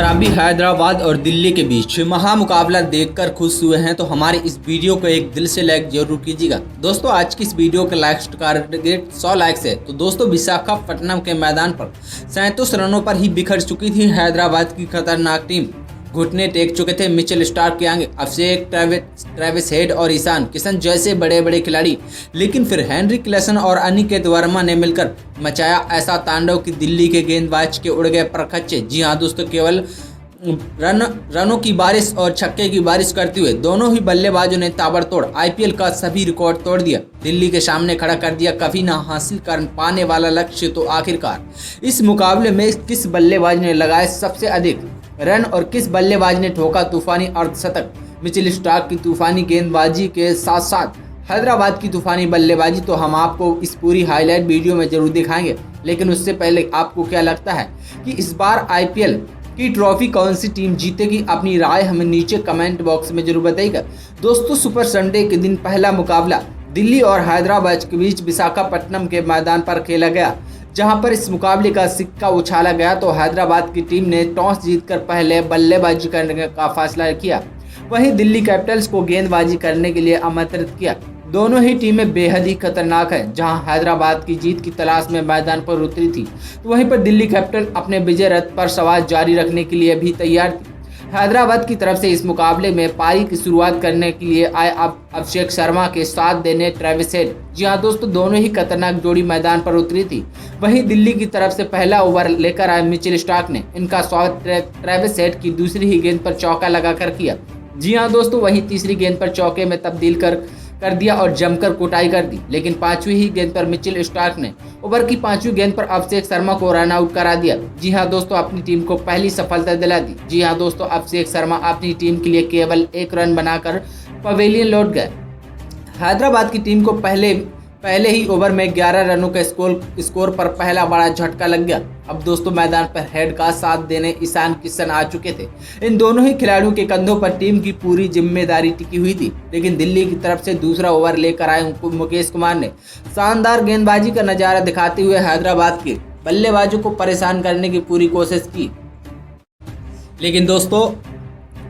आप भी हैदराबाद और दिल्ली के बीच महामुकाबला देखकर खुश हुए हैं तो हमारे इस वीडियो को एक दिल से लाइक जरूर कीजिएगा। दोस्तों आज की इस वीडियो का लाइक टारगेट 100 लाइक्स है। तो दोस्तों विशाखापट्टनम के मैदान पर 37 रनों पर ही बिखर चुकी थी हैदराबाद की खतरनाक टीम। घुटने टेक चुके थे मिचेल स्टार्क के आगे अभिषेक, ट्रेविस हेड और ईशान किशन जैसे बड़े बड़े खिलाड़ी, लेकिन फिर हेनरी क्लेसन और अनिकेत वर्मा ने मिलकर मचाया ऐसा तांडव कि दिल्ली के गेंदबाज के उड़ गए परखच्चे। जी हाँ दोस्तों, केवल रनों की बारिश और छक्के की बारिश करते हुए दोनों ही बल्लेबाजों ने ताबड़तोड़ आईपीएल का सभी रिकॉर्ड तोड़ दिया, दिल्ली के सामने खड़ा कर दिया कभी ना हासिल कर पाने वाला लक्ष्य। तो आखिरकार इस मुकाबले में किस बल्लेबाज ने लगाए सबसे अधिक रन और किस बल्लेबाज ने ठोका तूफानी अर्धशतक? मिचेल स्टार्क की तूफानी गेंदबाजी के साथ साथ हैदराबाद की तूफानी बल्लेबाजी तो हम आपको इस पूरी हाईलाइट वीडियो में जरूर दिखाएंगे। लेकिन उससे पहले आपको क्या लगता है कि इस बार आईपीएल की ट्रॉफी कौन सी टीम जीतेगी? अपनी राय हमें नीचे कमेंट बॉक्स में जरूर बताइएगा। दोस्तों सुपर संडे के दिन पहला मुकाबला दिल्ली और हैदराबाद के बीच विशाखापट्टनम के मैदान पर खेला गया, जहां पर इस मुकाबले का सिक्का उछाला गया तो हैदराबाद की टीम ने टॉस जीतकर पहले बल्लेबाजी करने का फैसला किया। वहीं दिल्ली कैपिटल्स को गेंदबाजी करने के लिए आमंत्रित किया। दोनों ही टीमें बेहद ही खतरनाक हैं। जहां हैदराबाद की जीत की तलाश में मैदान पर उतरी थी तो वहीं पर दिल्ली कैपिटल अपने विजय रथ पर सवार जारी रखने के लिए भी तैयार थी। हैदराबाद की तरफ से इस मुकाबले में पारी की शुरुआत करने के लिए आए अभिषेक शर्मा के साथ देने ट्रेविस हेड। जी हाँ दोस्तों, दोनों ही खतरनाक जोड़ी मैदान पर उतरी थी। वहीं दिल्ली की तरफ से पहला ओवर लेकर आए मिचेल स्टार्क ने इनका स्वागत ट्रेविस हेड की दूसरी ही गेंद पर चौका लगाकर किया। जी हाँ दोस्तों, वहीं तीसरी गेंद पर चौके में तब्दील कर दिया और जमकर कुटाई कर दी। लेकिन पांचवी ही गेंद पर मिचेल स्टार्क ने ओवर की पांचवी गेंद पर अभिषेक शर्मा को रन आउट करा दिया। जी हां दोस्तों, अपनी टीम को पहली सफलता दिला दी। जी हां दोस्तों, अभिषेक शर्मा अपनी टीम के लिए केवल 1 रन बनाकर पवेलियन लौट गए। हैदराबाद की टीम को पहले ही ओवर में 11 रनों के स्कोर पर पहला बड़ा झटका लग गया। अब दोस्तों मैदान पर हेड का साथ देने ईशान किशन आ चुके थे। इन दोनों ही खिलाड़ियों के कंधों पर टीम की पूरी जिम्मेदारी टिकी हुई थी। लेकिन दिल्ली की तरफ से दूसरा ओवर लेकर आए मुकेश कुमार ने शानदार गेंदबाजी का नजारा दिखाते हुए हैदराबाद के बल्लेबाजों को परेशान करने की पूरी कोशिश की। लेकिन दोस्तों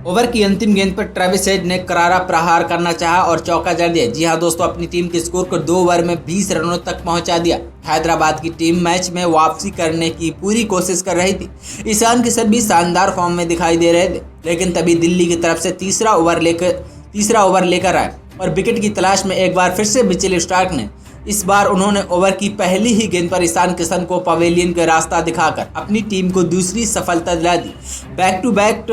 ओवर की अंतिम गेंद पर ट्रेविस हेड ने करारा प्रहार करना चाहा और चौका जड़ दिया। जी हां दोस्तों, अपनी टीम के स्कोर को 2 ओवर में 20 रनों तक पहुंचा दिया। हैदराबाद की टीम मैच में वापसी करने की पूरी कोशिश कर रही थी। ईशान किशन भी शानदार फॉर्म में दिखाई दे रहे थे। लेकिन तभी दिल्ली की तरफ से तीसरा ओवर लेकर आए और विकेट की तलाश में एक बार फिर से मिचेल स्टार्क ने इस बार उन्होंने ओवर की पहली ही गेंद पर ईशान किशन को पवेलियन का रास्ता दिखाकर अपनी टीम को दूसरी सफलता दिला दी। बैक टू बैक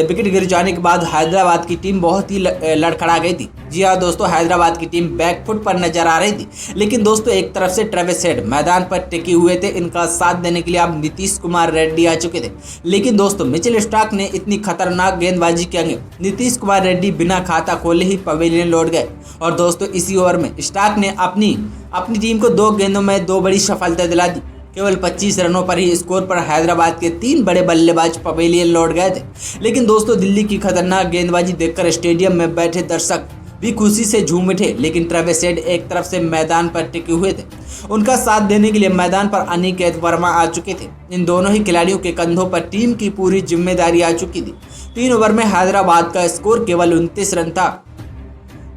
विकेट गिर जाने के बाद हैदराबाद की टीम बहुत ही लड़खड़ा गई थी। जी हाँ दोस्तों, हैदराबाद की टीम बैकफुट पर नजर आ रही थी। लेकिन दोस्तों एक तरफ से ट्रेविस हेड मैदान पर टिके हुए थे। इनका साथ देने के लिए अब नीतीश कुमार रेड्डी आ चुके थे। लेकिन दोस्तों मिचेल स्टार्क ने इतनी खतरनाक गेंदबाजी के आगे नीतीश कुमार रेड्डी बिना खाता खोले ही पवेलियन लौट गए। और दोस्तों इसी ओवर में स्टार्क ने अपनी टीम को 2 गेंदों में 2 बड़ी सफलता दिला दी। केवल 25 रनों पर ही स्कोर पर हैदराबाद के 3 बड़े बल्लेबाज पवेलियन लौट गए थे। लेकिन दोस्तों दिल्ली की खतरनाक गेंदबाजी देखकर स्टेडियम में बैठे दर्शक भी खुशी से झूम उठे। लेकिन ट्रेविस हेड एक तरफ से मैदान पर टिके हुए थे। उनका साथ देने के लिए मैदान पर अनिकेत वर्मा आ चुके थे। इन दोनों ही खिलाड़ियों के कंधों पर टीम की पूरी जिम्मेदारी आ चुकी थी। 3 ओवर में हैदराबाद का स्कोर केवल 29 रन था।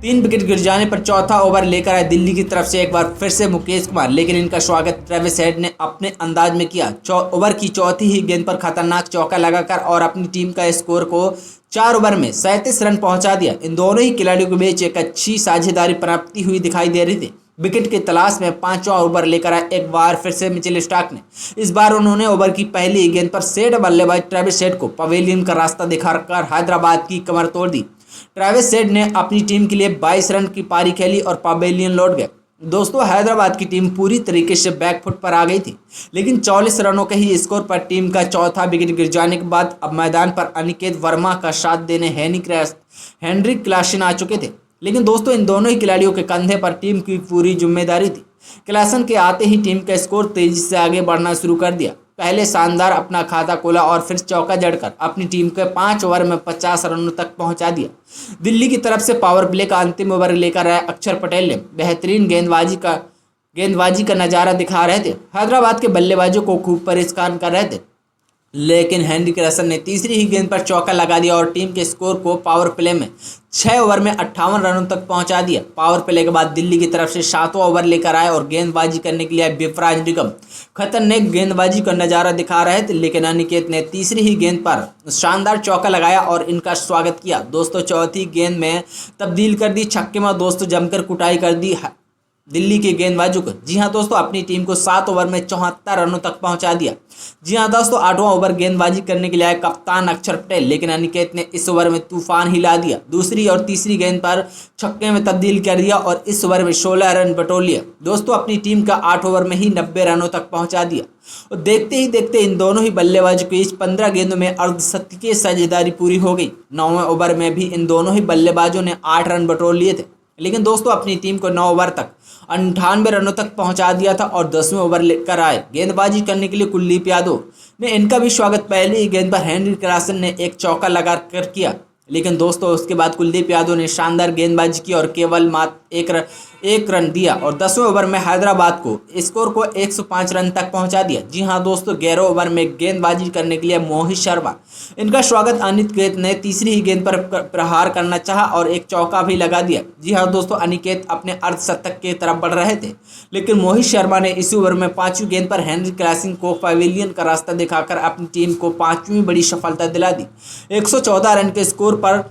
3 विकेट गिर जाने पर चौथा ओवर लेकर आए दिल्ली की तरफ से एक बार फिर से मुकेश कुमार। लेकिन इनका स्वागत ट्रेविस हेड ने अपने अंदाज में किया। ओवर की चौथी ही गेंद पर खतरनाक चौका लगाकर और अपनी टीम का स्कोर को 4 ओवर में 37 रन पहुंचा दिया। इन दोनों ही खिलाड़ियों के बीच एक अच्छी साझेदारी प्राप्ति हुई दिखाई दे रही थी। विकेट की तलाश में 5वां ओवर लेकर आए एक बार फिर से मिचेल स्टार्क ने। इस बार उन्होंने ओवर की पहली गेंद पर सेठ बल्लेबाज ट्रेविस हेड को पवेलियन का रास्ता दिखाकर हैदराबाद की कमर तोड़ दी। ट्रेविस हेड ने अपनी टीम के लिए 22 रन की पारी खेली और पवेलियन लौट गए। दोस्तों हैदराबाद की टीम पूरी तरीके से बैकफुट पर आ गई थी। लेकिन 44 रनों के ही स्कोर पर टीम का चौथा विकेट गिर जाने के बाद अब मैदान पर अनिकेत वर्मा का साथ देने हेनरी क्लेसन आ चुके थे। लेकिन दोस्तों इन दोनों ही खिलाड़ियों के कंधे पर टीम की पूरी जिम्मेदारी थी। क्लेसन के आते ही टीम का स्कोर तेजी से आगे बढ़ना शुरू कर दिया। पहले शानदार अपना खाता खोला और फिर चौका जड़कर अपनी टीम के 5 ओवर में 50 रनों तक पहुंचा दिया। दिल्ली की तरफ से पावर प्ले का अंतिम ओवर लेकर आए अक्षर पटेल ने बेहतरीन गेंदबाजी का नजारा दिखा रहे थे। हैदराबाद के बल्लेबाजों को खूब परेशान कर रहे थे। लेकिन हेनरी क्लासन ने तीसरी ही गेंद पर चौका लगा दिया और टीम के स्कोर को पावर प्ले में 6 ओवर में 58 रनों तक पहुंचा दिया। पावर प्ले के बाद दिल्ली की तरफ से 7वां ओवर लेकर आए और गेंदबाजी करने के लिए विपराज निगम खतरनाक गेंदबाजी का नजारा दिखा रहे थे, लेकिन अनिकेत ने तीसरी ही गेंद पर शानदार चौका लगाया और इनका स्वागत किया। दोस्तों चौथी गेंद में तब्दील कर दी छक्के में, दोस्तों जमकर कुटाई कर दी दिल्ली के गेंदबाजों को। जी हां दोस्तों, अपनी टीम को 7 ओवर में 74 रनों तक पहुंचा दिया। जी हां दोस्तों, 8वां ओवर गेंदबाजी करने के लिए आए कप्तान अक्षर पटेल, लेकिन अनिकेत ने इस ओवर में तूफान हिला दिया। दूसरी और तीसरी गेंद पर छक्के में तब्दील कर दिया और इस ओवर में 16 रन बटोर लिया। दोस्तों अपनी टीम का 8 ओवर में ही 90 रनों तक पहुंचा दिया और देखते ही देखते इन दोनों ही बल्लेबाजों के बीच 15 गेंदों में अर्धशतकीय साझेदारी पूरी हो गई। 9वें ओवर में भी इन दोनों ही बल्लेबाजों ने 8 रन बटोर लिए थे, लेकिन दोस्तों अपनी टीम को 9 ओवर तक 98 रनों तक पहुंचा दिया था और 10वें ओवर लेकर आए गेंदबाजी करने के लिए कुलदीप यादव ने। इनका भी स्वागत पहली ही गेंद पर हेनरी क्लासन ने एक चौका लगा कर किया, लेकिन दोस्तों उसके बाद कुलदीप यादव ने शानदार गेंदबाजी की और केवल मात्र एक रन दिया और 10वें ओवर में हैदराबाद को स्कोर को 105 रन तक पहुंचा दिया। जी हां दोस्तों, 11वें ओवर में गेंदबाजी करने के लिए मोहित शर्मा, इनका स्वागत अनिकेत ने तीसरी ही गेंद पर प्रहार करना चाहा और एक चौका भी लगा दिया। जी हां दोस्तों, अनिकेत अपने अर्धशतक की तरफ बढ़ रहे थे, लेकिन मोहित शर्मा ने इसी ओवर में 5वीं गेंद पर हेनरी क्लासन को पवेलियन का रास्ता दिखाकर अपनी टीम को 5वीं बड़ी सफलता दिला दी। 114 रन के स्कोर पर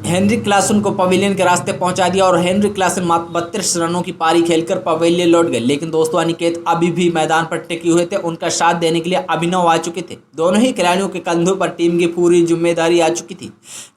हेनरी क्लासन को पवेलियन के रास्ते पहुंचा दिया और हेनरी क्लासन मात्र 32 रनों की पारी खेलकर पवेलियन लौट गए। लेकिन दोस्तों अनिकेत अभी भी मैदान पर टिके हुए थे, उनका साथ देने के लिए अभिनव आ चुके थे। दोनों ही खिलाड़ियों के कंधों पर टीम की पूरी जिम्मेदारी आ चुकी थी।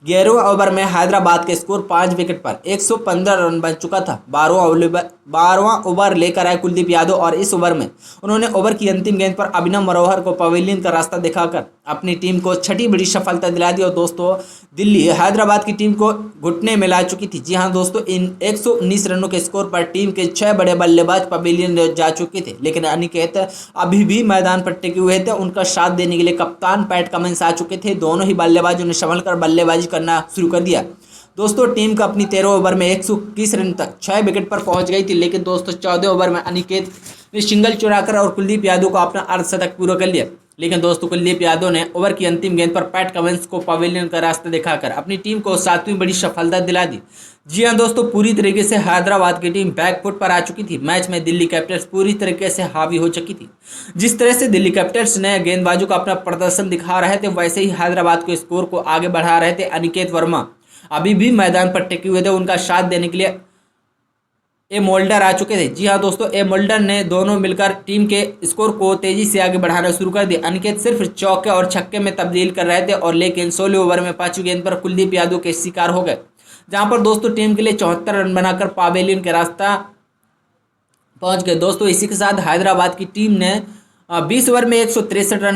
11वें ओवर में हैदराबाद के स्कोर 5 विकेट पर 115 रन बन चुका था। 12वां ओवर लेकर आए कुलदीप यादव और इस ओवर में उन्होंने ओवर की अंतिम गेंद पर अभिनव मनोहर को पवेलियन का रास्ता दिखाकर अपनी टीम को 6ठी बड़ी सफलता दिला दी। और दोस्तों दिल्ली हैदराबाद की टीम को घुटने में ला चुकी थी। जी हां दोस्तों, इन 119 रनों के स्कोर पर टीम के 6 बड़े बल्लेबाज पवेलियन जा चुके थे, लेकिन अनिकेत अभी भी मैदान पर टिके हुए थे। उनका साथ देने के लिए कप्तान पैट कमिंस आ चुके थे। दोनों ही बल्लेबाजों ने संभल कर बल्लेबाजी करना शुरू कर दिया। दोस्तों टीम का अपनी 13वें ओवर में 121 रन तक 6 विकेट पर पहुंच गई थी, लेकिन दोस्तों 14वें ओवर में अनिकेत ने सिंगल चुराकर और कुलदीप यादव को अपना अर्धशतक पूरा कर लिया। लेकिन दोस्तों कुलदीप यादव ने ओवर की अंतिम गेंद पर पैट कमिंस को पवेलियन का रास्ता दिखाकर अपनी टीम को 7वीं बड़ी सफलता दिला दी। जी हां दोस्तों, पूरी तरीके से हैदराबाद की टीम बैकफुट पर आ चुकी थी। मैच में दिल्ली कैपिटल्स पूरी तरीके से हावी हो चुकी थी। जिस तरह से दिल्ली कैपिटल्स ने गेंदबाजों का अपना प्रदर्शन दिखा रहे थे, वैसे ही हैदराबाद के स्कोर को आगे बढ़ा रहे थे। अनिकेत वर्मा अभी भी मैदान पर टिके हुए थे, उनका साथ देने के लिए ए मोल्डर आ चुके थे। जी हाँ दोस्तों, ए मोल्डर ने दोनों मिलकर टीम के स्कोर को तेजी से आगे बढ़ाना शुरू कर दिया। अनिकेत सिर्फ चौके और छक्के में तब्दील कर रहे थे और लेकिन 16वें ओवर में 5वीं गेंद पर कुलदीप यादव के शिकार हो गए, जहां पर दोस्तों टीम के लिए 74 रन बनाकर पवेलियन के रास्ता पहुंच गए। दोस्तों इसी के साथ हैदराबाद की टीम ने 20 ओवर में 163 रन